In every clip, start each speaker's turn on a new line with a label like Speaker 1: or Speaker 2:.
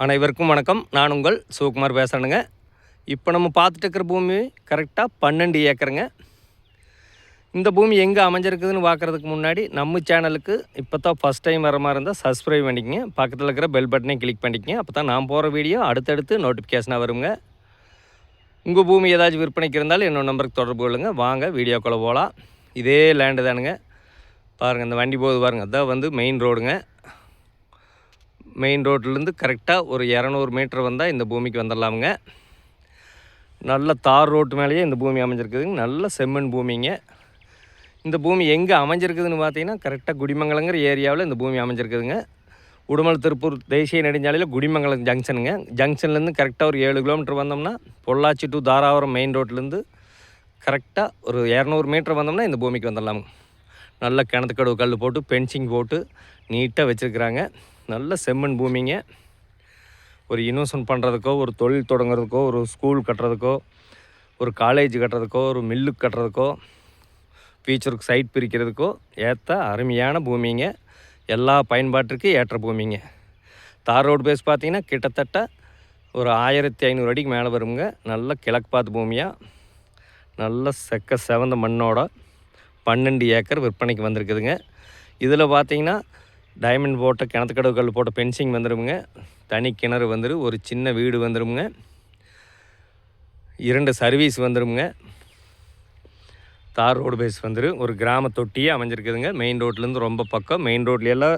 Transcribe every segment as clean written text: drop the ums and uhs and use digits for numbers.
Speaker 1: அனைவருக்கும் வணக்கம். நான் உங்கள் சிவகுமார் பேசுகிறேனுங்க. இப்போ நம்ம பார்த்துட்டு இருக்கிற பூமி கரெக்டாக 12 ஏக்கருங்க. இந்த பூமி எங்கே அமைஞ்சிருக்குதுன்னு பார்க்குறதுக்கு முன்னாடி நம்ம சேனலுக்கு இப்போ தான் ஃபஸ்ட் டைம் வர மாதிரி இருந்தால் சப்ஸ்கிரைப் பண்ணிக்கங்க. பக்கத்தில் இருக்கிற பெல் பட்டனையும் கிளிக் பண்ணிக்கங்க. அப்போ தான் நான் போகிற வீடியோ அடுத்தடுத்து நோட்டிஃபிகேஷனாக வருங்க. உங்கள் பூமி ஏதாச்சும் விற்பனைக்கு இருந்தாலும் என்னோட நம்பருக்கு தொடர்பு கொள்ளுங்க. வாங்க வீடியோக்குள்ளே போகலாம். இதே லேண்டு தானுங்க. பாருங்கள், இந்த வண்டி போகுது பாருங்கள். அதான் வந்து மெயின் ரோடுங்க. மெயின் ரோட்லேருந்து கரெக்டாக ஒரு 200 மீட்டர் வந்தால் இந்த பூமிக்கு வந்துடலாமுங்க. நல்ல தார் ரோட்டு மேலேயே இந்த பூமி அமைஞ்சிருக்குதுங்க. நல்ல செம்மண் பூமிங்க. இந்த பூமி எங்கே அமைஞ்சிருக்குதுன்னு பார்த்தீங்கன்னா கரெக்டாக குடிமங்கலங்கிற ஏரியாவில் இந்த பூமி அமைஞ்சிருக்குதுங்க. உடுமல் திருப்பூர் தேசிய நெடுஞ்சாலையில் குடிமங்கலம் ஜங்ஷனுங்க. ஜங்ஷன்லேருந்து கரெக்டாக ஒரு 7 கிலோமீட்டர் வந்தோம்னா பொள்ளாச்சி டு தாராபுரம் மெயின் ரோட்லேருந்து கரெக்டாக ஒரு 200 மீட்டர் வந்தோம்னா இந்த பூமிக்கு வந்துடலாமுங்க. நல்ல கிணத்துக்கடவு கல் போட்டு பென்சிங் போட்டு நீட்டாக வச்சுருக்குறாங்க. நல்ல செம்மண் பூமிங்க. ஒரு இன்வெஸ்ட்மெண்ட் பண்ணுறதுக்கோ, ஒரு தொழில் தொடங்குறதுக்கோ, ஒரு ஸ்கூல் கட்டுறதுக்கோ, ஒரு காலேஜ் கட்டுறதுக்கோ, ஒரு மில்லுக்கு கட்டுறதுக்கோ, ஃபியூச்சருக்கு சைட் பிரிக்கிறதுக்கோ ஏற்ற அருமையான பூமிங்க. எல்லா பயன்பாட்டிற்கு ஏற்ற பூமிங்க. தார் ரோடு பேஸ் பார்த்திங்கன்னா கிட்டத்தட்ட ஒரு 1500 அடிக்கு மேலே வருங்க. நல்ல கிழக்கு பார்த்து பூமியாக நல்ல செக்க செவந்த மண்ணோட 12 ஏக்கர் விற்பனைக்கு வந்திருக்குதுங்க. இதில் பார்த்திங்கன்னா டைமண்ட் போட்ட கிணத்துக்கடவு கல் போட்ட பென்சிங் வந்துடுங்க. தனி கிணறு வந்துடும். ஒரு சின்ன வீடு வந்துடுங்க. 2 சர்வீஸ் வந்துடுங்க. தார் ரோடு பேஸ் வந்துடும். ஒரு கிராம தொட்டியே அமைஞ்சிருக்குதுங்க. மெயின் ரோட்லேருந்து ரொம்ப பக்கம். மெயின் ரோட்லையெல்லாம்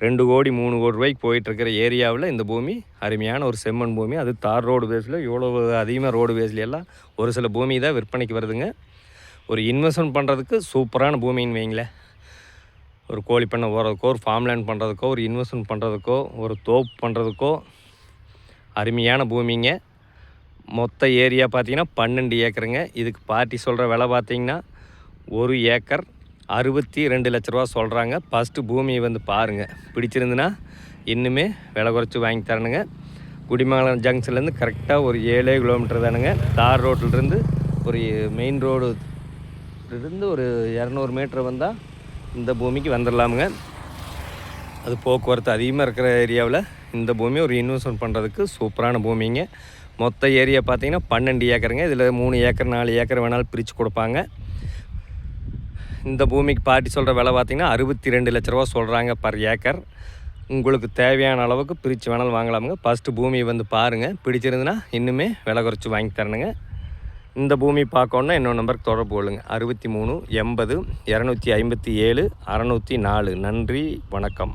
Speaker 1: 2 கோடி 3 கோடி ரூபாய்க்கு போயிட்டுருக்கிற ஏரியாவில் இந்த பூமி அருமையான ஒரு செம்மண் பூமி. அது தார் ரோடு பேஸில் இவ்வளோ அதிகமாக ரோடு பேஸ்லையெல்லாம் ஒரு சில பூமி தான் விற்பனைக்கு வருதுங்க. ஒரு இன்வெஸ்ட்மெண்ட் பண்ணுறதுக்கு சூப்பரான பூமின்னு வைங்களேன். ஒரு கோழி பண்ணை போகிறதுக்கோ, ஒரு ஃபார்ம்லேண்ட் பண்ணுறதுக்கோ, ஒரு இன்வெஸ்ட்மெண்ட் பண்ணுறதுக்கோ, ஒரு தோப்பு பண்ணுறதுக்கோ அருமையான பூமிங்க. மொத்த ஏரியா பார்த்திங்கன்னா 12 ஏக்கருங்க. இதுக்கு பார்ட்டி சொல்கிற விலை பார்த்திங்கன்னா 1 ஏக்கர் 62 லட்ச ரூபா சொல்கிறாங்க. ஃபஸ்ட்டு பூமியை வந்து பாருங்கள். பிடிச்சிருந்துன்னா இன்னுமே விலை குறைச்சி வாங்கி தரணுங்க. குடிமங்கலம் ஜங்ஷன்லேருந்து கரெக்டாக ஒரு 7 கிலோமீட்டர் தானுங்க. தார் ரோட்டிலிருந்து ஒரு மெயின் ரோடு இருந்து ஒரு 200 மீட்டர் வந்தால் இந்த பூமிக்கு வந்துடலாமுங்க. அது போக்குவரத்து அதிகமாக இருக்கிற ஏரியாவில் இந்த பூமி ஒரு இன்வெஸ்ட்மெண்ட் பண்ணுறதுக்கு சூப்பரான பூமிங்க. மொத்த ஏரியா பார்த்திங்கன்னா 12 ஏக்கருங்க. இதில் 3 ஏக்கர் 4 ஏக்கர் வேணாலும் பிரித்து கொடுப்பாங்க. இந்த பூமிக்கு பார்ட்டி சொல்கிற விலை பார்த்திங்கன்னா 62 லட்ச ரூபா சொல்கிறாங்க பர் ஏக்கர். உங்களுக்கு தேவையான அளவுக்கு பிரித்து வேணாலும் வாங்கலாமுங்க. ஃபஸ்ட்டு பூமியை வந்து பாருங்கள். பிடிச்சிருந்துன்னா இன்னுமே விலை குறைச்சி வாங்கி தரணுங்க. இந்த பூமி பார்க்கணுன்னா என்னோட நம்பருக்கு தொடர்பு கொள்ளுங்க. 63 80 257 604. நன்றி, வணக்கம்.